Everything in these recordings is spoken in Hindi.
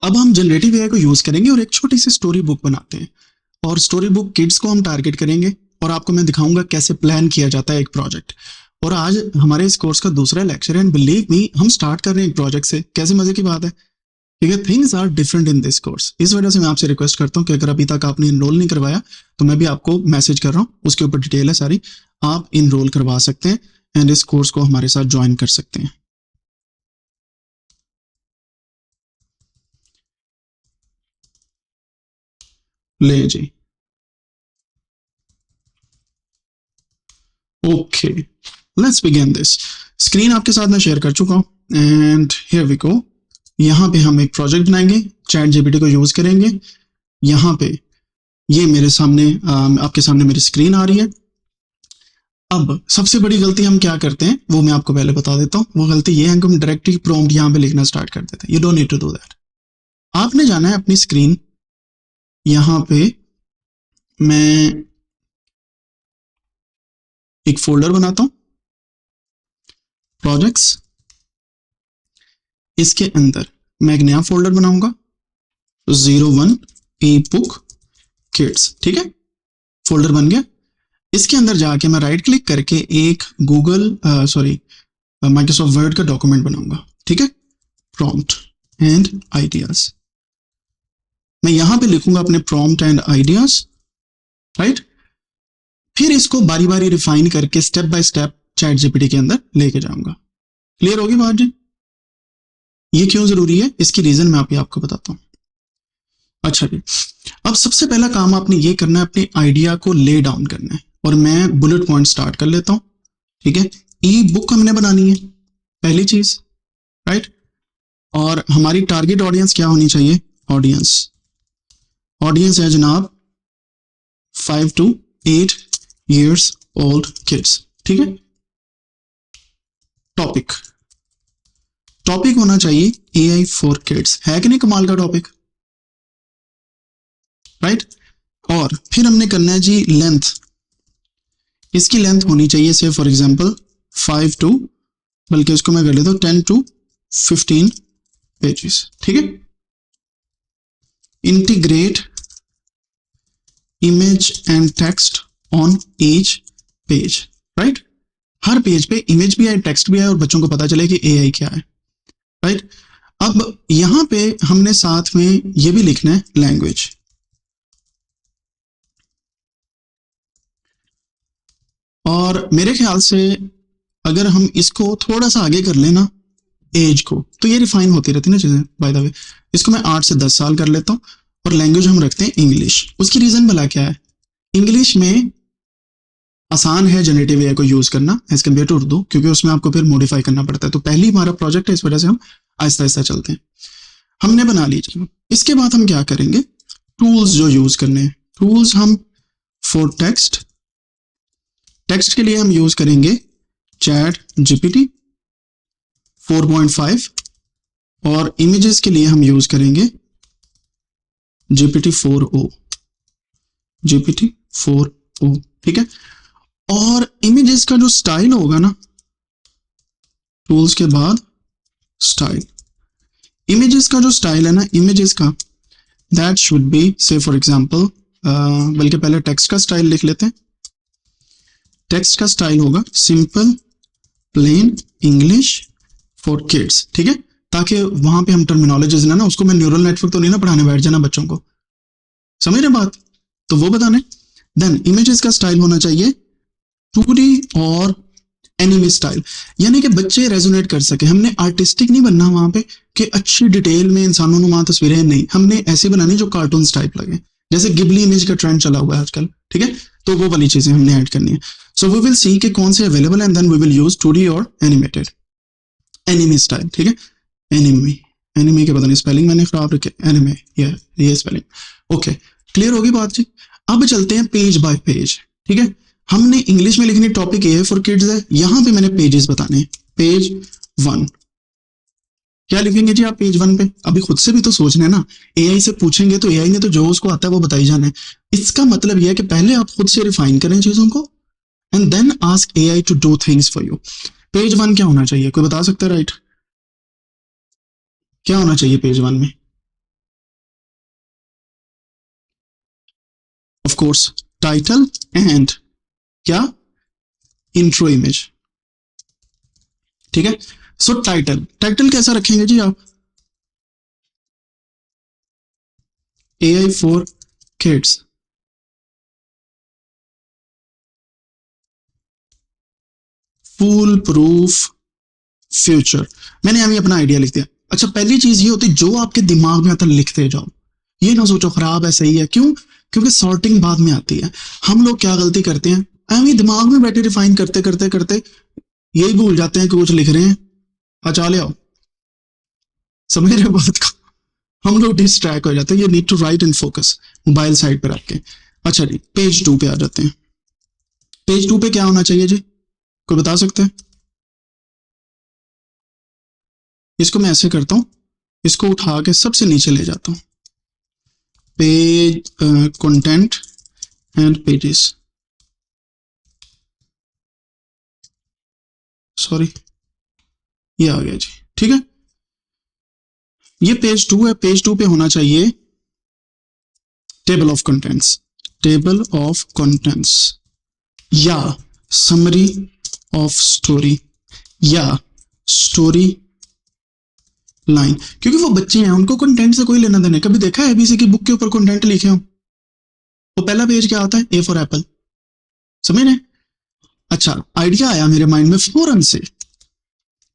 अब हम जनरेटिव एआई को यूज करेंगे और एक छोटी सी स्टोरी बुक बनाते हैं, और स्टोरी बुक किड्स को हम टारगेट करेंगे और आपको मैं दिखाऊंगा कैसे प्लान किया जाता है एक प्रोजेक्ट। और आज हमारे इस कोर्स का दूसरा लेक्चर है एंड बिलीव मी हम स्टार्ट कर रहे हैं एक प्रोजेक्ट से। कैसे मजे की बात है, क्योंकि things are different in this course. इस वजह से मैं आपसे रिक्वेस्ट करता हूँ कि अगर अभी तक आपने इनरोल नहीं करवाया तो मैं भी आपको मैसेज कर रहा हूँ, उसके ऊपर डिटेल है सारी, आप इनरोल करवा सकते हैं एंड इस कोर्स को हमारे साथ ज्वाइन कर सकते हैं। ले जी, okay, let's begin this. Screen आपके साथ मैं शेयर कर चुका हूँ एंड हियर वी गो। यहाँ पे हम एक प्रोजेक्ट बनाएंगे, चैट जीपीटी को यूज करेंगे। यहाँ पे ये मेरे सामने आपके सामने मेरी स्क्रीन आ रही है। अब सबसे बड़ी गलती हम क्या करते हैं वो मैं आपको पहले बता देता हूँ। वो गलती ये है कि हम डायरेक्टली प्रॉम्प्ट यहाँ पे लिखना स्टार्ट कर देते हैं। You don't need to do that. आपने जाना है अपनी स्क्रीन, यहाँ पे मैं एक फोल्डर बनाता हूँ, प्रोजेक्ट्स। इसके अंदर मैं एक नया फोल्डर बनाऊंगा, 01 ई बुक किड्स। ठीक है, फोल्डर बन गया। इसके अंदर जाके मैं राइट क्लिक करके एक गूगल माइक्रोसॉफ्ट वर्ड का डॉक्यूमेंट बनाऊंगा। ठीक है, प्रॉम्प्ट एंड आइडियाज। मैं यहां पे लिखूंगा अपने प्रॉम्प्ट एंड आइडियाज, राइट। फिर इसको बारी बारी रिफाइन करके step by step chat GPT के अंदर लेके जाऊंगा। क्लियर होगी बात जी? ये क्यों जरूरी है, इसकी रीजन मैं आपको बताता हूं। अच्छा जी, अब सबसे पहला काम आपने ये करना है, अपने आइडिया को ले डाउन करना है। और मैं बुलेट पॉइंट स्टार्ट कर लेता हूं। ठीक है, ई बुक हमने बनानी है, पहली चीज, राइट। और हमारी टारगेट ऑडियंस क्या होनी चाहिए? ऑडियंस है जनाब 5 to 8 years old kids। ठीक है, टॉपिक होना चाहिए AI for kids। है कि नहीं कमाल का टॉपिक, राइट। और फिर हमने करना है जी लेंथ। इसकी लेंथ होनी चाहिए से फॉर एग्जांपल 5 to, बल्कि इसको मैं कर लेता हूं 10 to 15 पेजेस। ठीक है, integrate image and text on each page, right. Her page पे इमेज भी आए, टेक्स्ट भी आए और बच्चों को पता चले कि AI क्या है, राइट। अब यहां पे हमने साथ में ये भी लिखना है लैंग्वेज। और मेरे ख्याल से अगर हम इसको थोड़ा सा आगे कर लेना एज को, तो ये रिफाइन होती रहती है ना चीजें। बाय द वे, इसको मैं 8 से 10 साल कर लेता हूँ और लैंग्वेज हम रखते हैं इंग्लिश। उसकी रीजन भला क्या है? इंग्लिश में आसान है जनरेटिव एआई को यूज करना एज कम्पेयर टू उर्दू, क्योंकि उसमें आपको फिर मॉडिफाई करना पड़ता है। तो पहली हमारा प्रोजेक्ट है, इस वजह से हम आहिस्ता आहिस्ता चलते हैं। हमने बना लीजिए। इसके बाद हम क्या करेंगे, टूल्स जो यूज करने हैं, टूल्स हम फॉर टेक्स्ट के लिए हम यूज करेंगे चैट जीपीटी 4.5 और इमेजेस के लिए हम यूज करेंगे GPT-4o। ठीक है, और इमेजेस का जो स्टाइल होगा ना, टूल्स के बाद स्टाइल, इमेजेस का जो स्टाइल है ना, इमेजेस का दैट शुड बी से फॉर एग्जांपल, बल्कि पहले टेक्स्ट का स्टाइल लिख लेते हैं। टेक्स्ट का स्टाइल होगा simple plain English for kids. ठीक है, ताकि वहां पे हम टर्मिनोलॉजीज ना उसको मैं न्यूरल नेटवर्क तो नहीं ना पढ़ाने बैठ जाना बच्चों को, समझ रहे बात, तो वो बताने। देन इमेजेस का स्टाइल होना चाहिए 2D और एनिमे स्टाइल, यानी कि बच्चे रेजोनेट कर सके। हमने आर्टिस्टिक नहीं बनना वहां पे कि अच्छी डिटेल में इंसानों नुमा तस्वीरें, नहीं, हमने ऐसे बनानी जो कार्टून टाइप लगे, जैसे गिबली इमेज का ट्रेंड चला हुआ है आजकल। ठीक है, तो वो वाली चीजें हमने ऐड करनी है। सो वी विल सी कि कौन से available and then we will use 2D और एनिमेटेड, एनिमे स्टाइल। ठीक है, एनिमे के पता नहीं स्पेलिंग मैंने खराब रखे, एनिमे ये स्पेलिंग। ओके, क्लियर होगी बात जी। अब चलते हैं पेज बाय पेज। ठीक है, हमने इंग्लिश में लिखनी टॉपिक ए फॉर किड्स है, यहां पे मैंने पेजेस बताने हैं। पेज 1 क्या लिखेंगे जी आप पेज 1 पे? अभी खुद से भी तो सोचना है ना, AI से पूछेंगे तो AI ने तो जो उसको आता है वो बताई जाना है। इसका मतलब यह है कि पहले आप खुद से रिफाइन करें चीजों को and then ask AI to do things for you. Page 1 क्या होना चाहिए, कोई बता सकता है? राइट, क्या होना चाहिए पेज 1 में? ऑफ कोर्स टाइटल एंड क्या, इंट्रो इमेज। ठीक है, सो टाइटल कैसा रखेंगे जी आप, AI for kids. Foolproof future, मैंने यहाँ भी अपना आइडिया लिख दिया। अच्छा, पहली चीज ये होती है जो आपके दिमाग में आता है लिखते जाओ, ये ना सोचो खराब है सही है, क्यों, क्योंकि सॉर्टिंग बाद में आती है। हम लोग क्या गलती करते हैं, ऐਵੇਂ दिमाग में बैठे रिफाइन करते करते करते यही भूल जाते हैं कि कुछ लिख रहे हैं, अच्छा ले आओ, समझ रहे बात को, हम लोग डिस्ट्रैक्ट हो जाते हैं। ये need to write and focus, mobile side पे रख के। अच्छा जी, पेज 2 पे आ जाते हैं। पेज 2 पे क्या होना चाहिए जी, कोई बता सकते हैं? इसको मैं ऐसे करता हूं, इसको उठा के सबसे नीचे ले जाता हूं, page content and pages, sorry ये आ गया जी। ठीक है, ये पेज 2 है। पेज 2 पे होना चाहिए table of contents, table of contents या समरी ऑफ स्टोरी या स्टोरी लाइन, क्योंकि वो बच्चे हैं उनको कंटेंट से कोई लेना देना। कभी देखा है एबीसी की बुक के ऊपर कंटेंट लिखे हो? वो पहला पेज क्या आता है, ए फॉर एप्पल, समझ रहे? अच्छा, आइडिया आया मेरे माइंड में फौरन से।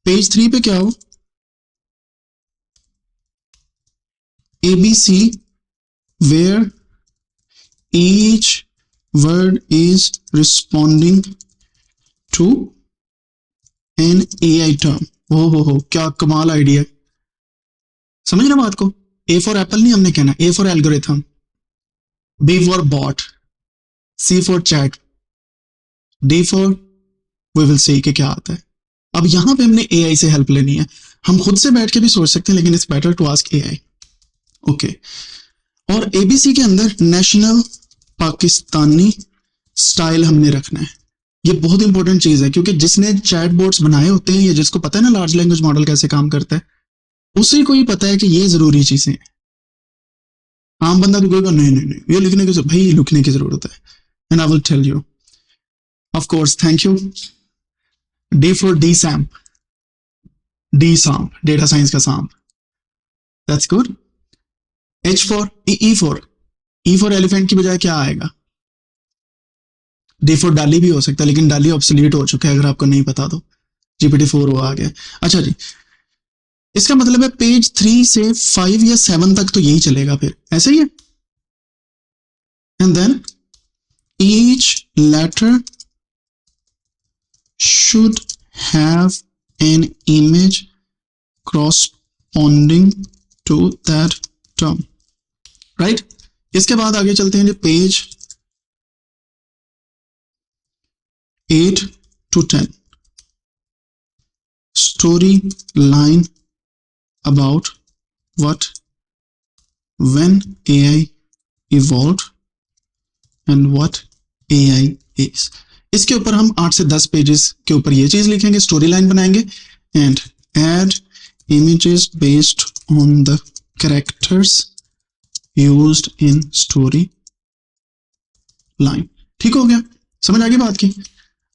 पेज 3 पे क्या हो, ABC where each word is responding to an AI term. हो क्या कमाल आइडिया, समझ रहे बात को? ए फॉर एप्पल नहीं हमने कहना, A for algorithm, B for bot, C for chat, D for we will see के क्या आता है। अब यहां पे हमने एआई से हेल्प लेनी है, हम खुद से बैठ के भी सोच सकते हैं लेकिन it's better to ask AI. Okay, और एबीसी के अंदर नेशनल पाकिस्तानी स्टाइल हमने रखना है। ये बहुत इंपॉर्टेंट चीज है, क्योंकि जिसने चैटबॉट्स बनाए होते हैं या जिसको पता है ना लार्ज लैंग्वेज मॉडल कैसे काम करता है, उसी को ही पता है कि ये जरूरी चीजें हैं। आम बंदा तो कहेगा नहीं ये लिखने की, भाई लिखने की जरूरत है, and I will tell you. Of course, thank you. D for D सैम्प, डी सांप, डेटा साइंस का सांप, that's good. H for E for elephant की बजाय क्या आएगा, डी फॉर डाली भी हो सकता है, लेकिन डाली ऑब्सोलीट हो चुका है अगर आपको नहीं पता तो, GPT-4 वो आ गया। अच्छा जी, इसका मतलब है पेज 3 से 5 या 7 तक तो यही चलेगा, फिर ऐसे ही है। And then each letter should have an image corresponding to that term, right? इसके बाद आगे चलते हैं जी, page 8 to 10, story line about what, when AI evolved and what AI is। इसके ऊपर हम 8 से 10 पेजेस के ऊपर ये चीज लिखेंगे, स्टोरी लाइन बनाएंगे, and add images based on the characters used in story line. ठीक हो गया, समझ आ गई बात की?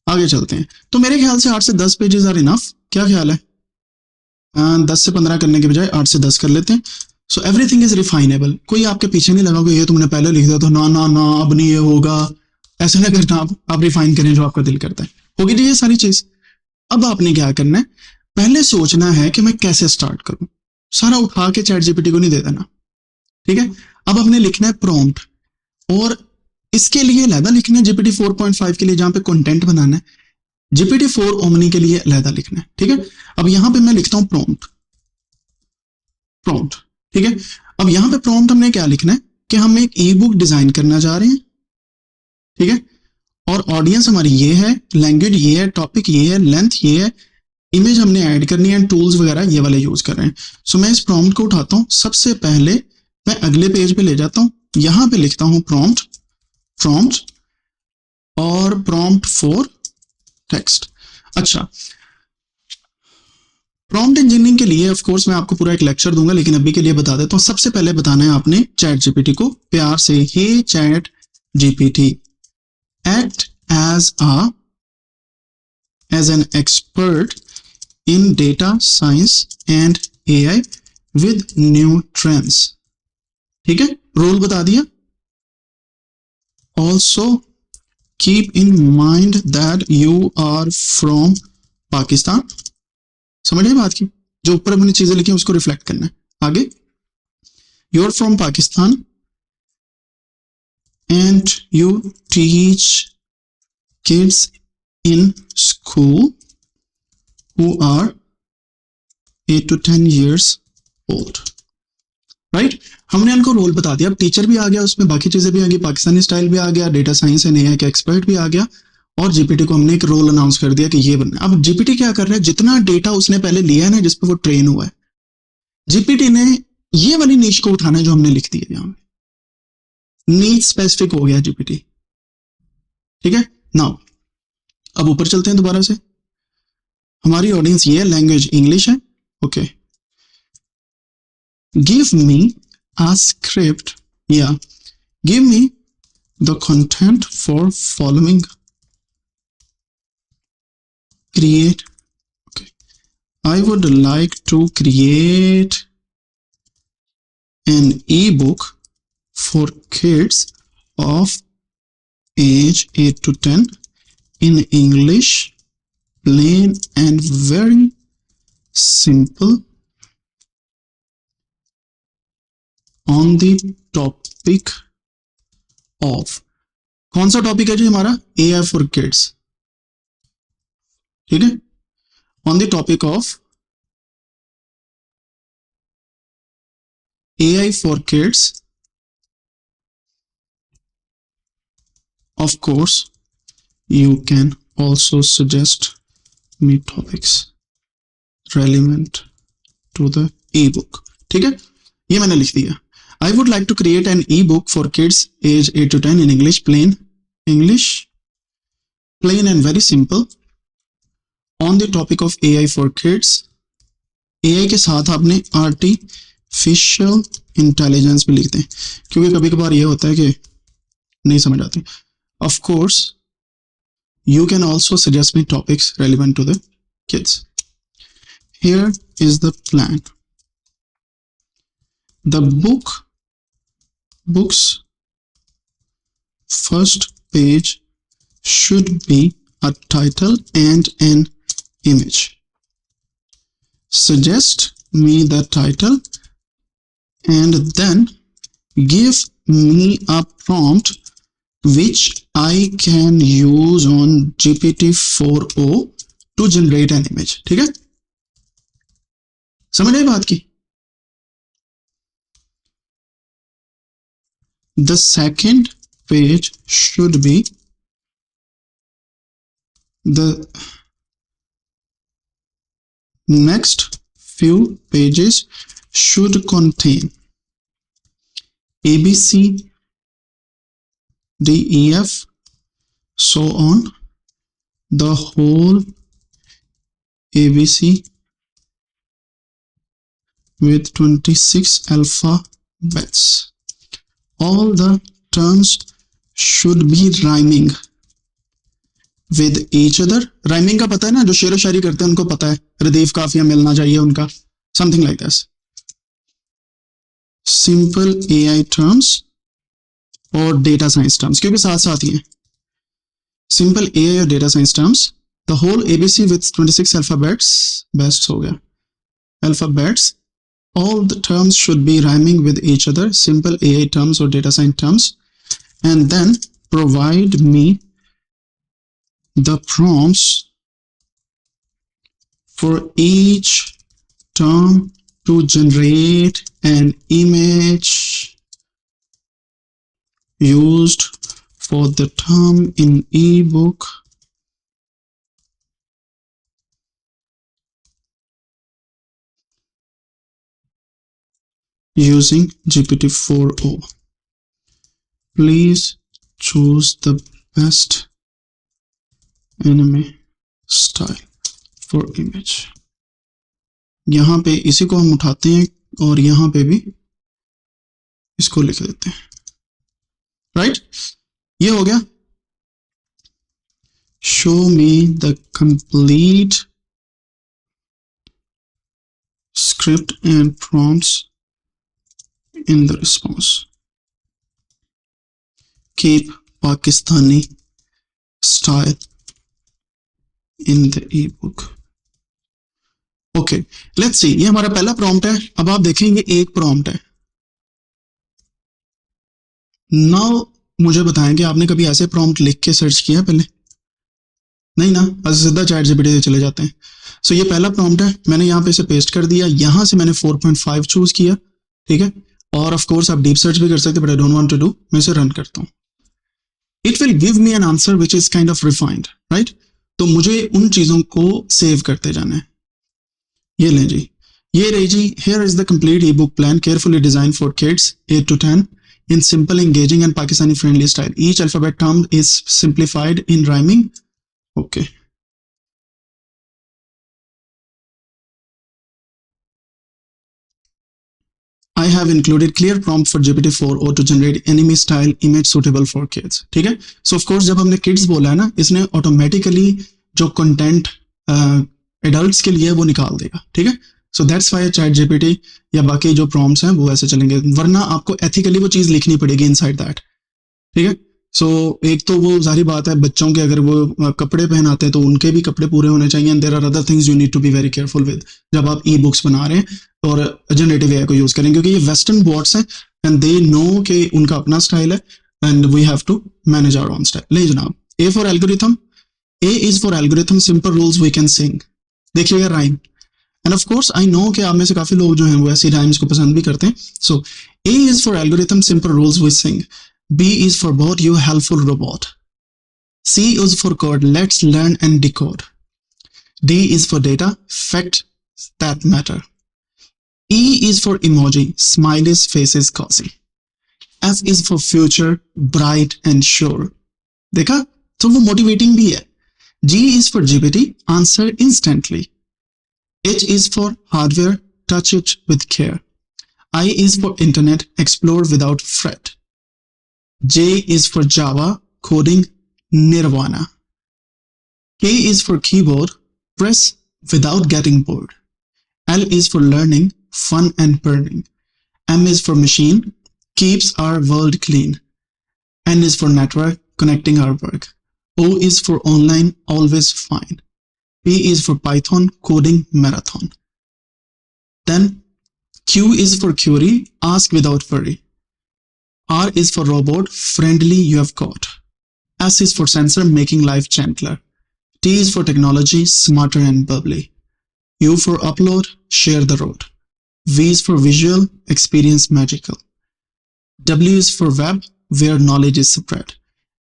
आगे चलते हैं। तो मेरे ख्याल से 8 से 10 पेजेस आर इनफ, क्या ख्याल है? 10 से 15 करने के बजाय 8 से 10 कर लेते हैं। सो एवरीथिंग इज रिफाइनेबल, कोई आपके पीछे नहीं लगा कि ये तुमने पहले लिख दिया तो ना ना ना अब नहीं ये होगा, ऐसा ना करना। आप रिफाइन करें जो आपका दिल करता है, होगी जी ये सारी चीज। अब आपने क्या करना है, पहले सोचना है कि मैं कैसे स्टार्ट करूं, सारा उठा के चैट जीपीटी को नहीं दे देना, ठीक है? अब हमने लिखना है प्रॉम्प्ट, और इसके लिए अलहदा लिखना है GPT 4.5 के लिए जहां पे कंटेंट बनाना है, GPT 4 ओमनी के लिए अलहदा लिखना है, ठीक है? अब यहां पे मैं लिखता हूं प्रॉम्प्ट, ठीक है? अब यहां पे प्रॉम्प्ट हमने क्या लिखना है कि हम एक ई बुक डिजाइन करना चाह रहे हैं, ठीक है? और ऑडियंस हमारी ये है, लैंग्वेज ये है, टॉपिक ये है, लेंथ ये है, इमेज हमने ऐड करनी है, टूल्स वगैरह ये वाले यूज कर रहे हैं। सो मैं इस प्रॉम्प्ट को उठाता हूं, सबसे पहले मैं अगले पेज पे ले जाता हूं, यहां पे लिखता हूं प्रॉम्प्ट और प्रॉम्प्ट फॉर टेक्स्ट। अच्छा, प्रॉम्प्ट इंजीनियरिंग के लिए ऑफ कोर्स मैं आपको पूरा एक लेक्चर दूंगा, लेकिन अभी के लिए बता देता हूं। सबसे पहले बताना है आपने चैट जीपीटी को प्यार से, हे chat GPT act as an expert in data science and AI with new trends. ठीक है, रोल बता दिया. Also keep in mind that you are from Pakistan. समझ आई बात की? जो ऊपर अपनी चीजें लिखी हैं उसको रिफ्लेक्ट करना है. आगे, you are from Pakistan and you teach kids in school who are 8 to 10 years old. Right, हमने इनको रोल बता दिया. अब टीचर भी आ गया, उसमें बाकी चीजें भी आ गई, पाकिस्तानी स्टाइल भी आ गया, डेटा साइंस एंड एआई का एक्सपर्ट भी आ गया, और जीपीटी को हमने एक रोल अनाउंस कर दिया कि ये बनना है. अब जीपीटी क्या कर रहा है, जितना डेटा उसने पहले लिया है ना, जिस पर वो ट्रेन हुआ है, जीपीटी ने ये वाली नीश को उठाना है जो हमने लिख दिया. यहाँ नीच स्पेसिफिक हो गया जीपीटी. ठीक है, नाउ अब ऊपर चलते हैं दोबारा से. हमारी ऑडियंस ये लैंग्वेज इंग्लिश है. Okay, give me a script या give me the content for following. Create. Okay, I would like to create an ebook for kids of age 8 to 10 in English, plain and very simple, on the topic of. कौन सा टॉपिक है जी हमारा? AI for kids. ठीक है, on the topic of AI for kids. Of course, you can also suggest me topics relevant to the ebook. ठीक है, ये मैंने लिख दिया. I would like to create an ebook for kids age 8 to 10 in English, plain and very simple, on the topic of AI for kids. AI के साथ आपने आर्टिफिशियल इंटेलिजेंस भी लिखते हैं, क्योंकि कभी कभार ये होता है कि नहीं समझ आती. Of course, you can also suggest me topics relevant to the kids. Here is the plan. The book's first page should be a title and an image. Suggest me the title and then give me a prompt which I can use on GPT-4o to generate an image. ठीक है, समझ आई बात की? The second page should be the next few pages should contain ABC, DEF, so on, the whole ABC with 26 alphabets. All the terms should be rhyming with each other. Rhyming का पता है ना, जो शेर व शायरी करते हैं उनको पता है, रदीफ काफिया मिलना चाहिए उनका, something like this. Simple AI terms और डेटा साइंस टर्म्स, क्योंकि साथ साथ ही हैं. सिंपल AI और data science terms, the whole ABC with 26 alphabets, best हो गया, alphabets. All the terms should be rhyming with each other, simple AI terms or data science terms, and then provide me the prompts for each term to generate an image used for the term in ebook. Using GPT-4o. Please choose the best anime style for image. यहाँ पे इसी को हम उठाते हैं और यहाँ पे भी इसको लिख देते हैं, राइट? ये हो गया। Show me the complete script and prompts in the response. Keep Pakistani style in the ebook. Okay let's see, ये हमारा पहला प्रॉम्प्ट है। अब आप देखेंगे एक प्रॉम्प्ट है। नाउ मुझे बताएं कि आपने कभी ऐसे प्रॉम्प्ट लिख के सर्च किया पहले? नहीं ना, बस सीधा चैट जीपीटी से चले जाते हैं। सो ये पहला प्रॉम्प्ट है, मैंने यहाँ पे इसे पेस्ट कर दिया। यहाँ से मैंने 4.5 चूज किया, ठीक है। और ऑफ कोर्स आप डीप सर्च भी कर सकते हैं, but I don't want to do. मैं इसे रन करता हूँ। It will give me an answer which is kind of refined, right. तो मुझे उन चीजों को सेव करते जाना है। ये लें जी, ये रही जी। Here is the complete ebook plan carefully design for kids 8 to 10 in simple, engaging and Pakistani friendly style. Each alphabet term is simplified in rhyming. Okay. I have included clear prompt for GPT-4o to generate anime style image suitable for kids. ठीक है। So of course जब हमने kids बोला है ना, इसने automatically जो content adults के लिए वो निकाल देगा, ठीक है। So that's why chat GPT या बाकी जो prompts हैं वो ऐसे चलेंगे, वरना आपको ethically वो चीज लिखनी पड़ेगी inside that, ठीक है। सो एक तो वो जाहिर बात है, बच्चों के अगर वो कपड़े पहनाते हैं तो उनके भी कपड़े पूरे होने चाहिए। And there are other things you need to be very careful with जब आप ई बुक्स बना रहे हैं और जनरेटिव एआई को यूज करें, क्योंकि ये वेस्टर्न बॉट्स हैं एंड दे नो कि उनका अपना स्टाइल है and we have to manage our own style. ले जनाब, A for algorithm, A is for algorithm simple rules we can sing. देखिएगा rhyme, and of course I know कि आप में से काफी लोग जो हैं वो ऐसी राइम्स को पसंद भी करते हैं। So A is for algorithm simple rules we sing. B is for board, you helpful robot. C is for code, let's learn and decode. D is for data, facts that matter. E is for emoji, smileys, faces, cozy. F is for future, bright and sure. देखा, तो वो motivating भी है। G is for GPT, answer instantly. H is for hardware, touch it with care. I is for internet, explore without fret. J is for Java, coding nirvana. K is for keyboard, press without getting bored. L is for learning, fun and burning. M is for machine, keeps our world clean. N is for network, connecting our work. O is for online, always fine. P is for Python, coding marathon. Then Q is for query, ask without worry. R is for robot, friendly you have got. S is for sensor, making life gentler. T is for technology, smarter and bubbly. U for upload, share the road. V is for visual, experience magical. W is for web, where knowledge is spread.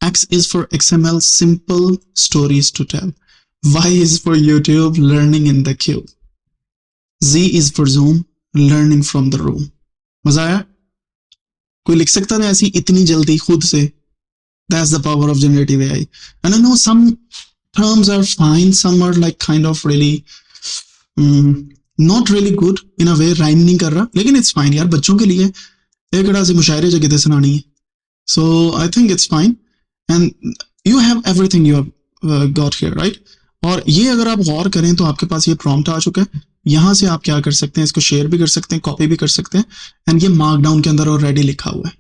X is for XML, simple stories to tell. Y is for YouTube, learning in the cube. Z is for Zoom, learning from the room. मजा आया? कोई लिख सकता था ऐसी इतनी जल्दी खुद से? That's the power of generative AI. And I know some terms are fine, some are like kind of really not really good in a way, rhyme नहीं कर रहा, लेकिन it's fine यार, बच्चों के लिए एक अड़ा से मुशायरे जगह कितने सुनानी है। So I think it's fine and you have everything you have got here, right? और ये अगर आप गौर करें तो आपके पास ये प्रॉम्प्ट आ चुका है। यहां से आप क्या कर सकते हैं, इसको शेयर भी कर सकते हैं, कॉपी भी कर सकते हैं एंड ये मार्कडाउन के अंदर ऑलरेडी लिखा हुआ है।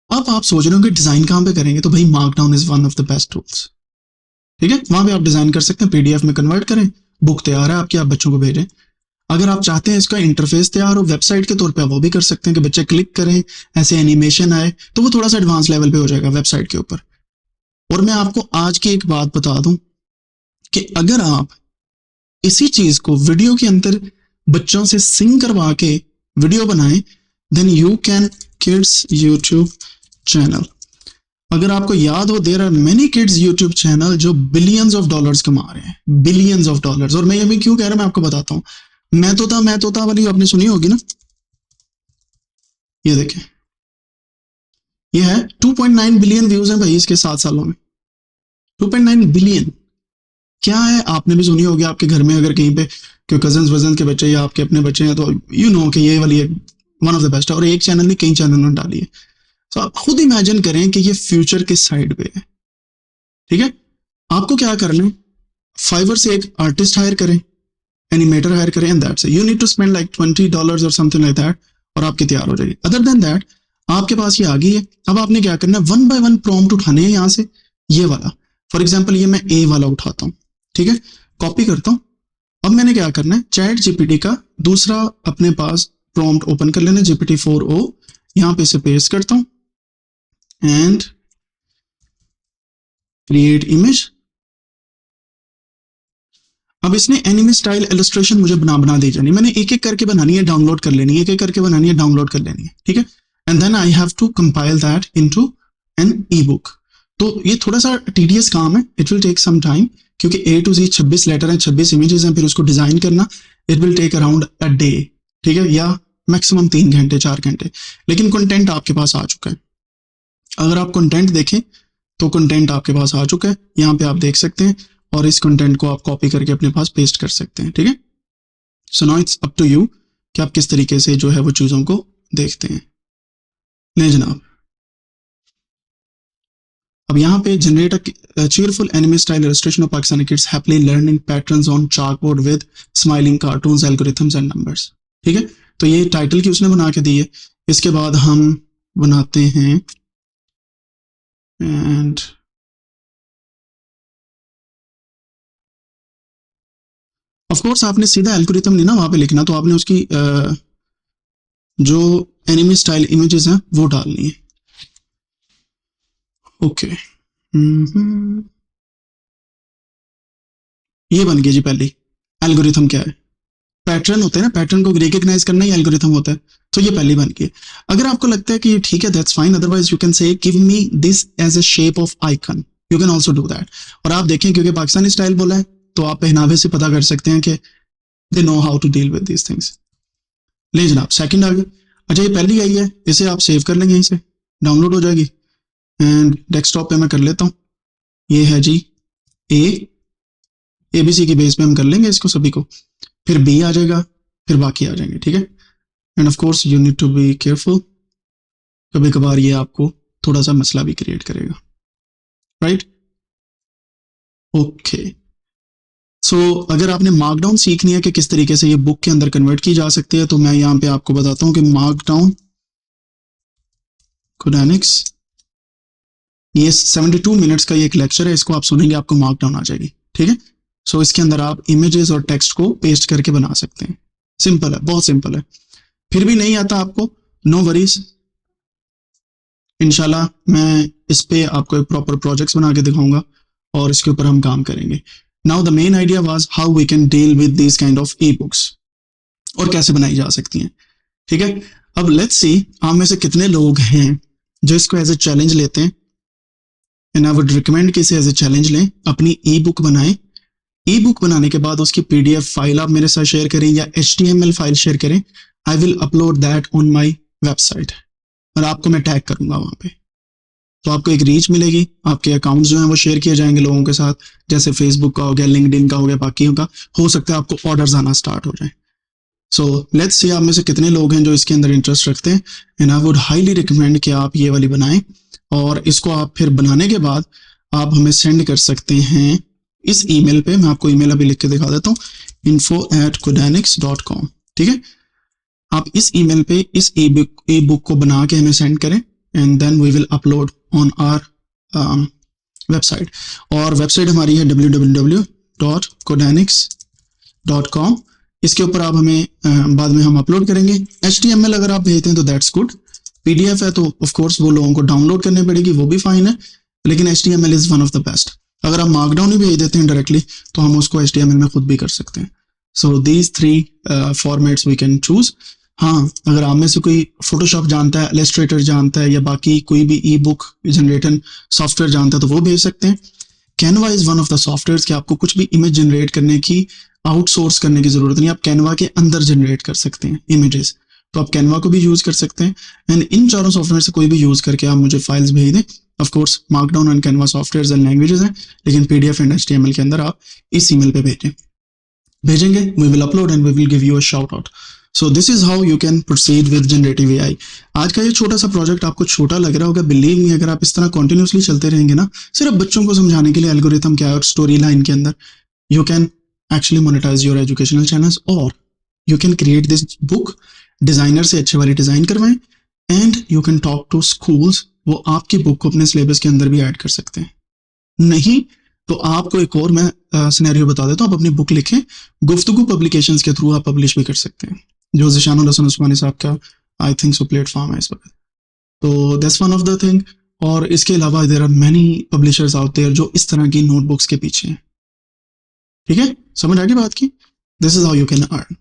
अब आप सोच रहे हो कि डिजाइन कहां पे करेंगे, तो भाई markdown is one of the best tools, ठीक है। वहां पे आप डिजाइन कर सकते हैं, पीडीएफ में कन्वर्ट करें, बुक तैयार है आपकी, आप बच्चों को भेजें। अगर आप चाहते हैं इसका इंटरफेस तैयार हो वेबसाइट के तौर पे, वो भी कर सकते हैं कि बच्चे क्लिक करें, ऐसे एनिमेशन आए, तो वो थोड़ा सा एडवांस लेवल पे हो जाएगा वेबसाइट के ऊपर। और मैं आपको आज की एक बात बता दूं कि अगर आप इसी चीज को वीडियो के अंदर बच्चों से सिंग करवा के वीडियो बनाएं, then you can kids YouTube channel. अगर आपको याद हो, there are many kids YouTube channel जो बिलियंस ऑफ डॉलर्स कमा रहे हैं, बिलियंस ऑफ डॉलर्स। और मैं ये भी क्यों कह रहा हूं, मैं आपको बताता हूं। मैं तोता वाली आपने सुनी होगी ना, ये देखें, ये है 2.9 बिलियन व्यूज हैं भाई इसके 7 सालों में। 2.9 बिलियन क्या है, आपने भी सुनी होगी। आपके घर में अगर कहीं पे कोई कजन्स वजन के बच्चे या आपके अपने बच्चे हैं तो यू नो कि ये वाली वन ऑफ द बेस्ट है। और एक चैनल नहीं, कई चैनल उन्होंने डाली है। तो आप खुद इमेजिन करें कि ये फ्यूचर के साइड पे है, ठीक है। आपको क्या करना है, फाइवर से एक आर्टिस्ट हायर करें, एनिमेटर हायर करें, and that's it. You need to spend like $20 और समथिंग लाइक दैट, और आपके तैयार हो जाएगी। अदर देन दैट आपके पास ये आ गई है। अब आपने क्या करना है, 1 by 1 प्रॉम्प्ट उठाने हैं यहाँ से। ये वाला फॉर एग्जाम्पल ये मैं ए वाला उठाता हूँ, ठीक है, कॉपी करता हूँ। अब मैंने क्या करना है, चैट जीपीटी का दूसरा अपने पास प्रॉम्प्ट ओपन कर लेना, GPT-4o, यहाँ पे इसे पेस्ट करता हूँ एंड क्रिएट इमेज। अब इसने एनिमे स्टाइल इलस्ट्रेशन मुझे बना दी जानी, मैंने एक एक करके बनानी है, डाउनलोड कर लेनी है, एक एक करके बनानी है, डाउनलोड कर लेनी है, ठीक है। And then I have to compile that into an ebook. तो ये थोड़ा सा टीडियस काम है, it will take some time, क्योंकि A to Z 26 लेटर हैं, 26 इमेजेस हैं, फिर उसको डिजाइन करना it will take around a day, ठीक है, या मैक्सिमम 3 घंटे 4 घंटे। लेकिन कंटेंट आपके पास आ चुका है। अगर आप कंटेंट देखें तो कंटेंट आपके पास आ चुका है, यहाँ पे आप देख सकते हैं, और इस कंटेंट को आप कॉपी करके अपने पास पेस्ट कर सकते हैं, ठीक है। So now it's up to you कि आप किस तरीके से जो है वो चीजों को देखते हैं। ले जनाब, अब यहाँ पे generate a cheerful anime style illustration of Pakistani kids happily learning patterns on chalkboard with smiling cartoons, algorithms and numbers, ठीक है। तो ये टाइटल की उसने बना के दी है। इसके बाद हम बनाते हैं एंड ऑफ कोर्स आपने सीधा एल्गोरिथम नहीं ना वहां पे लिखना, तो आपने उसकी जो एनिमे स्टाइल इमेजेस हैं वो डालनी है। ओके ये बन गया जी। पहली एल्गोरिथम क्या है, पैटर्न होते हैं ना, पैटर्न को रिकॉग्नाइज करना ही एल्गोरिथम होता है। तो ये पहली बन गई। अगर आपको लगता है कि ये ठीक है, that's fine, otherwise you can say give me this as a shape of icon, you can also do that. और आप देखें क्योंकि पाकिस्तानी स्टाइल बोला है तो आप पहनावे से पता कर सकते हैं कि they know how to deal with these things. ले जनाब, सेकंड आ गया। अच्छा ये पहली आई है, इसे आप सेव कर लेंगे, इसे डाउनलोड हो जाएगी एंड डेस्कटॉप पे मैं कर लेता हूँ। ये है जी ABC की बेस पे हम कर लेंगे इसको सभी को, फिर B आ जाएगा, फिर बाकी आ जाएंगे, ठीक है। And of course you need to be careful, कभी कभार ये आपको थोड़ा सा मसला भी क्रिएट करेगा, राइट। ओके, सो अगर आपने मार्कडाउन सीखनी है कि किस तरीके से ये बुक के अंदर कन्वर्ट की जा सकती है, तो मैं यहाँ पे आपको बताता हूँ कि मार्कडाउन कोडानिक्स, ये 72 मिनट्स का ये एक लेक्चर है, इसको आप सुनेंगे आपको मार्कडाउन आ जाएगी, ठीक है। सो इसके अंदर आप इमेजेस और टेक्स्ट को पेस्ट करके बना सकते हैं। सिंपल है, बहुत सिंपल है। फिर भी नहीं आता आपको, नो वरीज, इंशाल्लाह मैं इस पे आपको एक प्रॉपर प्रोजेक्ट्स बना के दिखाऊंगा और इसके ऊपर हम काम करेंगे। Now the main idea was how we can deal with this kind of e books, और कैसे बनाई जा सकती हैं, ठीक है। अब लेट्स सी आप में से कितने लोग हैं जो इसको एज ए चैलेंज लेते हैं, एंड आई वुड रिकमेंड कि इसे एज ए चैलेंज लें, अपनी ई बुक बनाएं। ई बुक बनाने के बाद उसकी PDF फाइल आप मेरे साथ शेयर करें या HTML फाइल शेयर करें, I will upload that on my website, और आपको मैं टैग करूंगा वहां पे। तो आपको एक रीच मिलेगी, आपके अकाउंट्स जो हैं वो शेयर किए जाएंगे लोगों के साथ, जैसे फेसबुक का हो गया, लिंक्डइन का हो गया, बाकियों का। हो सकता है आपको ऑर्डर्स आना स्टार्ट हो जाए। सो लेट्स सी आप में से कितने लोग हैं जो इसके अंदर इंटरेस्ट रखते हैं, and I would highly recommend कि आप ये वाली बनाएं, और इसको आप फिर बनाने के बाद आप हमें सेंड कर सकते हैं इस ईमेल पे। मैं आपको ईमेल अभी लिख के दिखा देता हूँ, info@codanix.com, ठीक है। आप इस ईमेल पे इस ई बुक को बना के हमें सेंड करें, and then we will upload on our website. और वेबसाइट हमारी है www.codanix.com। इसके ऊपर आप हमें बाद में हम अपलोड करेंगे। HTML अगर आप भेजते हैं तो दैट्स गुड, PDF है तो ऑफ कोर्स वो लोगों को डाउनलोड करनी पड़ेगी, वो भी फाइन है, लेकिन HTML is one of the best. अगर आप मार्कडाउन ही भेज देते हैं डायरेक्टली तो हम उसको HTML में खुद भी कर सकते हैं। So these 3 formats we can choose. हाँ, अगर आप में से कोई फोटोशॉप जानता है, इलस्ट्रेटर जानता है, या बाकी कोई भी ई बुक जनरेटर सॉफ्टवेयर जानता है तो वो भेज सकते हैं। Canva is one of the software कि आपको कुछ भी इमेज जनरेट करने की, आउटसोर्स करने की जरूरत नहीं, आप कैनवा के अंदर जनरेट कर सकते हैं इमेजेस, तो आप कैनवा को भी यूज कर सकते हैं। एंड इन चारों सॉफ्टवेयर से कोई भी यूज करके आप मुझे फाइल्स भेज दें। Of course markdown and Canva softwares and languages हैं, लेकिन PDF एंड HTML के अंदर आप इस ईमेल पे भेजेंगे, we will upload and we will give you a shout out. So this is how you can proceed with generative AI. आज का ये छोटा सा प्रोजेक्ट आपको छोटा लग रहा होगा, बिलीव मी अगर आप इस तरह कंटिन्यूअसली चलते रहेंगे ना, सिर्फ बच्चों को समझाने के लिए एल्गोरिथम क्या है और स्टोरी लाइन के अंदर, you can actually monetize your educational channels, और you can create this book, designer से अच्छे वाली डिजाइन करवाएं, and you can talk to schools, वो आपकी बुक को अपने सिलेबस के अंदर भी ऐड कर सकते हैं। नहीं तो आपको एक और मैं सिनेरियो बता देता हूँ, आप अपनी बुक लिखें, गुफ्तगू पब्लिकेशंस के थ्रू आप पब्लिश भी कर सकते हैं, जो ज़िशानुल हसन उस्मानी साहब का आई थिंक सो प्लेटफॉर्म है इस वक्त। तो that's one of the thing. और इसके अलावा there are many publishers out there जो इस तरह की नोटबुक्स के पीछे हैं। ठीक है, समझ आ गई बात की? This is how you can earn.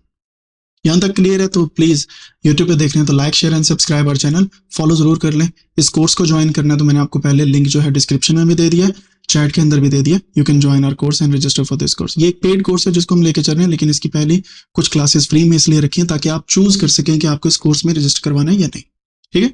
यहाँ तक क्लियर है तो प्लीज यूट्यूब पे देख रहे हैं तो like share and subscribe our channel, follow जरूर कर लें। इस कोर्स को ज्वाइन करना है तो मैंने आपको पहले लिंक जो है डिस्क्रिप्शन में भी दे दिया है, चैट के अंदर भी दे दिया। You can join our course and register for this course. ये एक पेड कोर्स है जिसको हम लेके चल रहे हैं, लेकिन इसकी पहली कुछ क्लासेस फ्री में इसलिए रखी है ताकि आप चूज कर सकें कि आपको इस कोर्स में रजिस्टर करवाना है या नहीं। ठीक है।